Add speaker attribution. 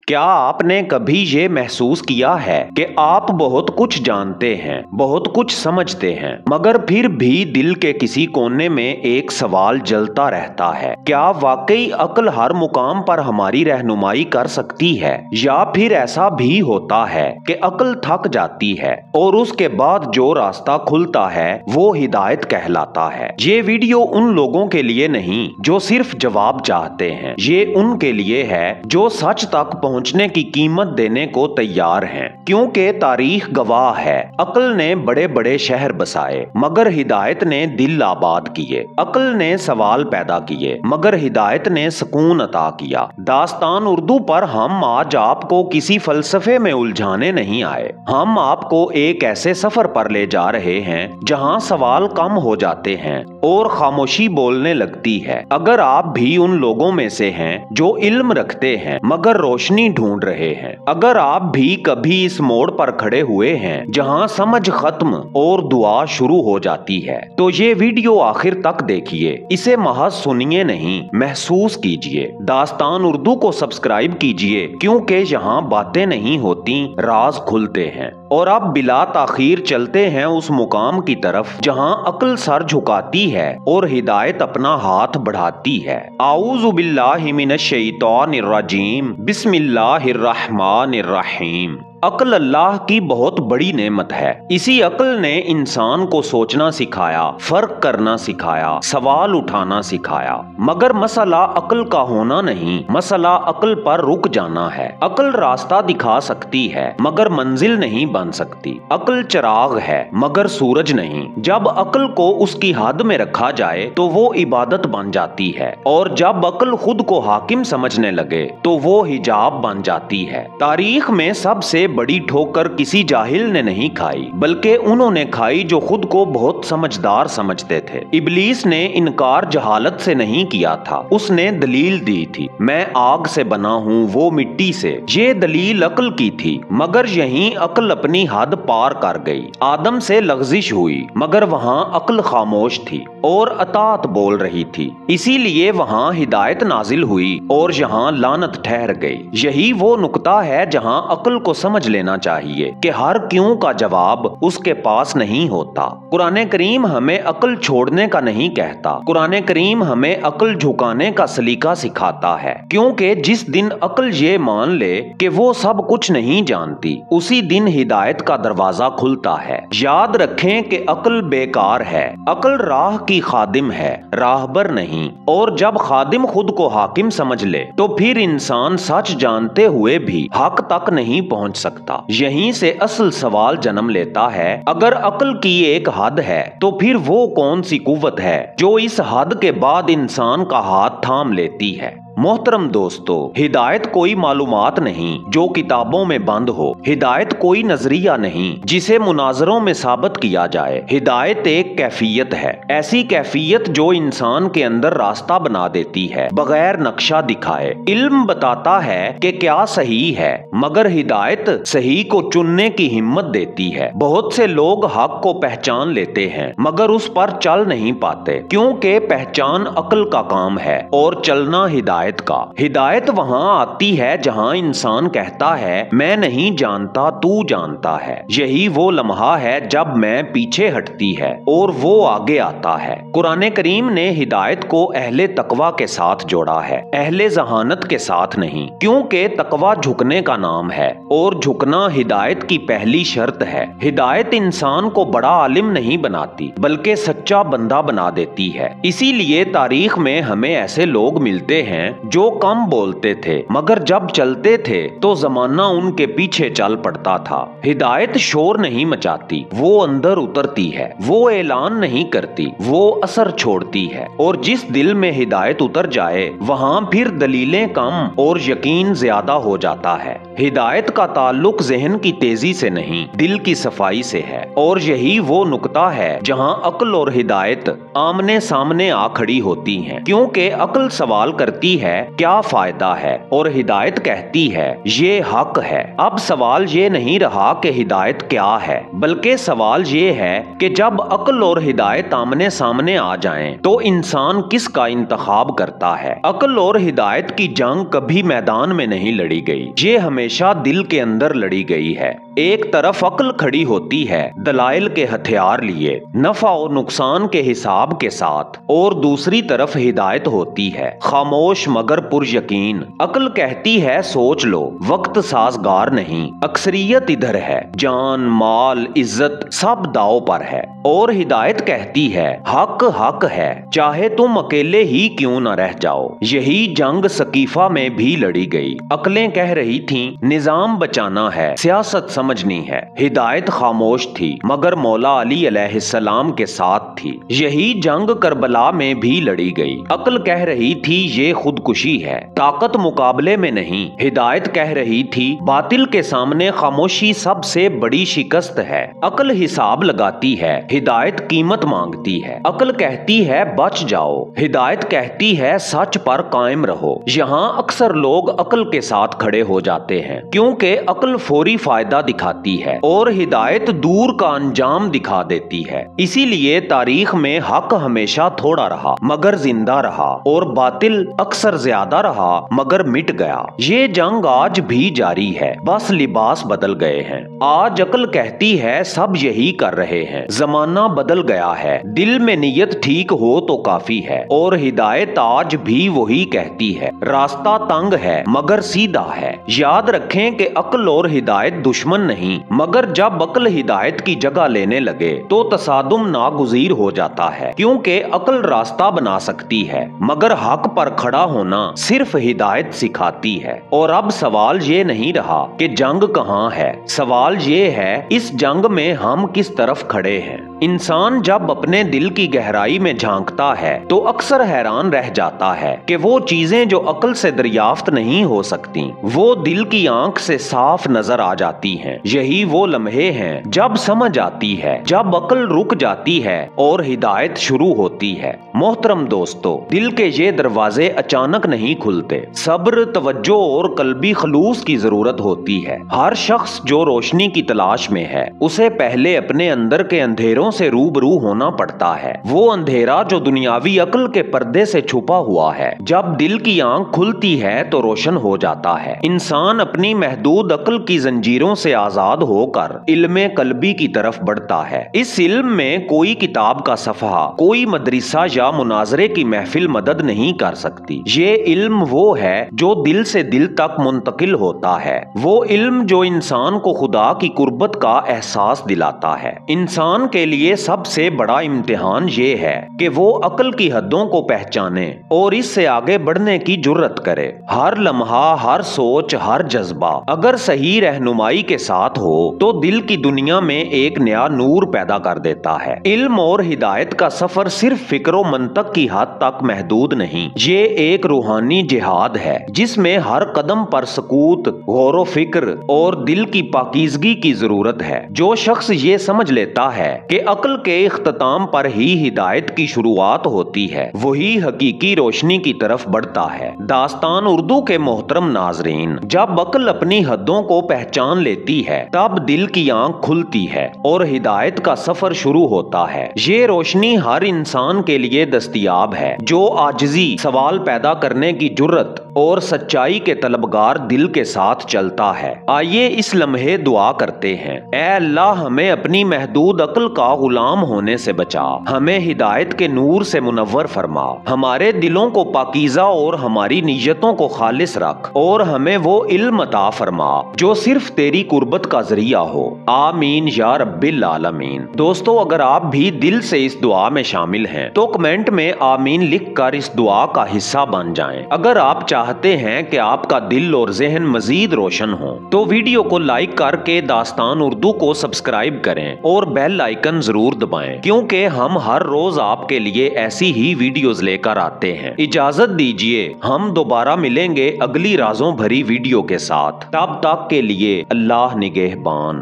Speaker 1: क्या आपने कभी ये महसूस किया है कि आप बहुत कुछ जानते हैं, बहुत कुछ समझते हैं, मगर फिर भी दिल के किसी कोने में एक सवाल जलता रहता है? क्या वाकई अक्ल हर मुकाम पर हमारी रहनुमाई कर सकती है, या फिर ऐसा भी होता है कि अक्ल थक जाती है और उसके बाद जो रास्ता खुलता है वो हिदायत कहलाता है? ये वीडियो उन लोगों के लिए नहीं जो सिर्फ जवाब चाहते हैं, ये उनके लिए है जो सच तक पहुंचने की कीमत देने को तैयार हैं। क्योंकि तारीख गवाह है, अक्ल ने बड़े बड़े शहर बसाए मगर हिदायत ने दिल आबाद किए। अक्ल ने सवाल पैदा किए मगर हिदायत ने सुकून अता किया। दास्तान उर्दू पर हम आज आपको किसी फलसफे में उलझाने नहीं आए, हम आपको एक ऐसे सफर पर ले जा रहे हैं जहां सवाल कम हो जाते हैं और खामोशी बोलने लगती है। अगर आप भी उन लोगों में से हैं जो इल्म रखते हैं मगर रोशनी ढूंढ रहे हैं, अगर आप भी कभी इस मोड़ पर खड़े हुए हैं जहां समझ खत्म और दुआ शुरू हो जाती है, तो ये वीडियो आखिर तक देखिए। इसे महज सुनिए नहीं, महसूस कीजिए। दास्तान उर्दू को सब्सक्राइब कीजिए, क्योंकि यहाँ बातें नहीं होती, राज खुलते हैं। और अब बिला ताखीर चलते हैं उस मुकाम की तरफ जहां अक्ल सर झुकाती है और हिदायत अपना हाथ बढ़ाती है। आऊज़ु बिल्लाहि मिनश शैतानिर रजीम, बिस्मिल्लाहिर रहमानिर रहीम। अक्ल अल्लाह की बहुत बड़ी नेमत है। इसी अक्ल ने इंसान को सोचना सिखाया, फर्क करना सिखाया, सवाल उठाना सिखाया। मगर मसला अक्ल का होना नहीं, मसला अक्ल पर रुक जाना है। अक्ल रास्ता दिखा सकती है मगर मंजिल नहीं बन सकती। अक्ल चिराग है मगर सूरज नहीं। जब अक्ल को उसकी हद में रखा जाए तो वो इबादत बन जाती है, और जब अक्ल खुद को हाकिम समझने लगे तो वो हिजाब बन जाती है। तारीख में सबसे बड़ी ठोकर किसी जाहिल ने नहीं खाई, बल्कि उन्होंने खाई जो खुद को बहुत समझदार समझते थे। इब्लीस ने इनकार जहालत से नहीं किया था, उसने दलील दी थी, मैं आग से बना हूँ, वो मिट्टी से। ये दलील अक्ल की थी, मगर यहीं अक्ल अपनी हद पार कर गई। आदम से लग़ज़िश हुई मगर वहाँ अक्ल खामोश थी और अतात बोल रही थी, इसीलिए वहाँ हिदायत नाजिल हुई और यहाँ लानत ठहर गई। यही वो नुक्ता है जहाँ अक्ल को समझ लेना चाहिए कि हर क्यों का जवाब उसके पास नहीं होता। कुरान करीम हमें अक्ल छोड़ने का नहीं कहता, कुरान करीम हमें अक्ल झुकाने का सलीका सिखाता है। क्योंकि जिस दिन अक्ल ये मान ले कि वो सब कुछ नहीं जानती, उसी दिन हिदायत का दरवाजा खुलता है। याद रखें कि अक्ल बेकार है, अक्ल राह की खादिम है, राहबर नहीं। और जब खादिम खुद को हाकिम समझ ले तो फिर इंसान सच जानते हुए भी हक तक नहीं पहुंच सकता। यहीं से असल सवाल जन्म लेता है, अगर अक्ल की एक हद है तो फिर वो कौन सी कुव्वत है जो इस हद के बाद इंसान का हाथ थाम लेती है? मोहतरम दोस्तों, हिदायत कोई मालूमात नहीं जो किताबों में बंद हो। हिदायत कोई नजरिया नहीं जिसे मुनाजरों में साबित किया जाए। हिदायत एक कैफियत है, ऐसी कैफियत जो इंसान के अंदर रास्ता बना देती है बगैर नक्शा दिखाए। इल्म बताता है कि क्या सही है, मगर हिदायत सही को चुनने की हिम्मत देती है। बहुत से लोग हक को पहचान लेते हैं मगर उस पर चल नहीं पाते, क्योंकि पहचान अक्ल का काम है और चलना हिदायत का। हिदायत वहां आती है जहां इंसान कहता है मैं नहीं जानता, तू जानता है। यही वो लम्हा है जब मैं पीछे हटती है और वो आगे आता है। कुरान करीम ने हिदायत को अहले तकवा के साथ जोड़ा है, अहले जहानत के साथ नहीं। क्योंकि तकवा झुकने का नाम है और झुकना हिदायत की पहली शर्त है। हिदायत इंसान को बड़ा आलिम नहीं बनाती, बल्कि सच्चा बंदा बना देती है। इसीलिए तारीख में हमें ऐसे लोग मिलते हैं जो कम बोलते थे मगर जब चलते थे तो जमाना उनके पीछे चल पड़ता था। हिदायत शोर नहीं मचाती, वो अंदर उतरती है। वो ऐलान नहीं करती, वो असर छोड़ती है। और जिस दिल में हिदायत उतर जाए वहां फिर दलीलें कम और यकीन ज्यादा हो जाता है। हिदायत का ताल्लुक ज़हन की तेजी से नहीं, दिल की सफाई से है। और यही वो नुक्ता है जहां अक्ल और हिदायत आमने सामने आ खड़ी होती हैं। क्योंकि अक्ल सवाल करती है ہے کیا فائدہ ہے، اور ہدایت کہتی ہے یہ حق ہے۔ اب سوال یہ نہیں رہا کہ ہدایت کیا ہے، بلکہ سوال یہ ہے کہ جب عقل اور ہدایت آمنے سامنے آ جائیں تو انسان کس کا انتخاب کرتا ہے۔ عقل اور ہدایت کی جنگ کبھی میدان میں نہیں لڑی گئی، یہ ہمیشہ دل کے اندر لڑی گئی ہے۔ ایک طرف عقل کھڑی ہوتی ہے دلائل کے ہتھیار لیے، نفع اور نقصان کے حساب کے ساتھ، اور دوسری طرف ہدایت ہوتی ہے خاموش مگر پر یقین۔ عقل کہتی ہے سوچ لو، وقت سازگار نہیں، اکثریت ادھر ہے، جان مال عزت سب داؤ پر ہے، اور ہدایت کہتی ہے حق حق ہے، چاہے تم اکیلے ہی کیوں نہ رہ جاؤ۔ یہی جنگ سقیفہ میں بھی لڑی گئی۔ عقلیں کہہ رہی تھیں نظام بچانا ہے، سیاست سمجھنی ہے، ہدایت خاموش تھی مگر مولا علی علیہ السلام کے ساتھ تھی۔ یہی جنگ کربلا میں بھی لڑی گئی۔ عقل کہہ رہی تھی یہ خودکشی ہے، طاقت مقابلے میں نہیں، ہدایت کہہ رہی تھی باطل کے سامنے خاموشی سب سے بڑی شکست ہے۔ عقل حساب لگاتی ہے، ہدایت قیمت مانگتی ہے۔ عقل کہتی ہے بچ جاؤ، ہدایت کہتی ہے سچ پر قائم رہو۔ یہاں اکثر لوگ عقل کے ساتھ کھڑے ہو جاتے ہیں کیونکہ عقل فوری فائدہ دکھاتی ہے اور ہدایت دور کا انجام دکھا دیتی ہے۔ اسی لیے تاریخ میں حق ہمیشہ تھوڑا رہا مگر زندہ رہا، اور باطل اکثر زیادہ رہا مگر مٹ گیا۔ یہ جنگ آج بھی جاری ہے، بس لباس بدل گئے ہیں۔ آج عقل کہتی ہے سب یہی کر رہے ہیں، زمانہ بدل گیا ہے، دل میں نیت ٹھیک ہو تو کافی ہے، اور ہدایت آج بھی وہی کہتی ہے راستہ تنگ ہے مگر سیدھا ہے۔ یاد رکھیں کہ عقل اور ہدایت دشمن نہیں، مگر جب عقل ہدایت کی جگہ لینے لگے تو تصادم ناگزیر ہو جاتا ہے، کیونکہ عقل راستہ بنا سکتی ہے مگر حق پر کھڑا ہونا صرف ہدایت سکھاتی ہے۔ اور اب سوال یہ نہیں رہا کہ جنگ کہاں ہے، سوال یہ ہے اس جنگ میں ہم کس طرف کھڑے ہیں۔ انسان جب اپنے دل کی گہرائی میں جھانکتا ہے تو اکثر حیران رہ جاتا ہے کہ وہ چیزیں جو عقل سے دریافت نہیں ہو سکتی وہ دل کی آنکھ سے صاف نظر آ جاتی ہیں۔ یہی وہ لمحے ہیں جب سمجھ آتی ہے، جب عقل رک جاتی ہے اور ہدایت شروع ہوتی ہے۔ محترم دوستو، دل کے یہ دروازے اچانک نہیں کھلتے، صبر، توجہ اور قلبی خلوص کی ضرورت ہوتی ہے۔ ہر شخص جو روشنی کی تلاش میں ہے اسے پہلے اپنے اندر کے اندھیروں سے روبرو ہونا پڑتا ہے، وہ اندھیرا جو دنیاوی عقل کے پردے سے چھپا ہوا ہے۔ جب دل کی آنکھ کھلتی ہے تو روشن ہو جاتا ہے، انسان اپنی محدود عقل کی زنجیروں سے آزاد ہو کر علم قلبی کی طرف بڑھتا ہے۔ اس علم میں کوئی کتاب کا صفحہ، کوئی مدرسہ یا مناظرے کی محفل مدد نہیں کر سکتی۔ یہ علم وہ ہے جو دل سے دل تک منتقل ہوتا ہے، وہ علم جو انسان کو خدا کی قربت کا احساس دلاتا ہے۔ انسان کے لیے سب سے بڑا امتحان یہ ہے کہ وہ عقل کی حدوں کو پہچانے اور اس سے آگے بڑھنے کی جرت کرے۔ ہر لمحہ، ہر سوچ، ہر جذبہ اگر صحیح رہنمائی کے ساتھ ہو تو دل کی دنیا میں ایک نیا نور پیدا کر دیتا ہے۔ علم اور ہدایت کا سفر صرف فکر و منطق کی حد تک محدود نہیں، یہ ایک روحانی جہاد ہے جس میں ہر قدم پر سکوت، غور و فکر اور دل کی پاکیزگی کی ضرورت ہے۔ جو شخص یہ سمجھ لیتا ہے کہ عقل کے اختتام پر ہی ہدایت کی شروعات ہوتی ہے وہی حقیقی روشنی کی طرف بڑھتا ہے۔ داستان اردو کے محترم ناظرین، جب عقل اپنی حدوں کو پہچان لیتی ہے تب دل کی آنکھ کھلتی ہے اور ہدایت کا سفر شروع ہوتا ہے۔ یہ روشنی ہر انسان کے لیے دستیاب ہے جو عاجزی، سوال پیدا کرنے کی جرت اور سچائی کے طلبگار دل کے ساتھ چلتا ہے۔ آئیے اس لمحے دعا کرتے ہیں، اے اللہ ہمیں اپنی محدود عقل کا غلام ہونے سے بچا، ہمیں ہدایت کے نور سے منور فرما، ہمارے دلوں کو پاکیزہ اور ہماری نیتوں کو خالص رکھ، اور ہمیں وہ علم عطا فرما جو صرف تیری قربت کا ذریعہ ہو۔ آمین یا رب العالمین۔ دوستو، اگر آپ بھی دل سے اس دعا میں شامل ہیں تو کمنٹ میں آمین لکھ کر اس دعا کا حصہ بن جائیں۔ اگر آپ چاہتے ہیں کہ آپ کا دل اور ذہن مزید روشن ہو تو ویڈیو کو لائک کر کے داستان اردو کو سبسکرائب کریں اور بیل آئیکن ضرور دبائیں، کیونکہ ہم ہر روز آپ کے لیے ایسی ہی ویڈیوز لے کر آتے ہیں۔ اجازت دیجیے، ہم دوبارہ ملیں گے اگلی رازوں بھری ویڈیو کے ساتھ۔ تب تک کے لیے اللہ نگہبان۔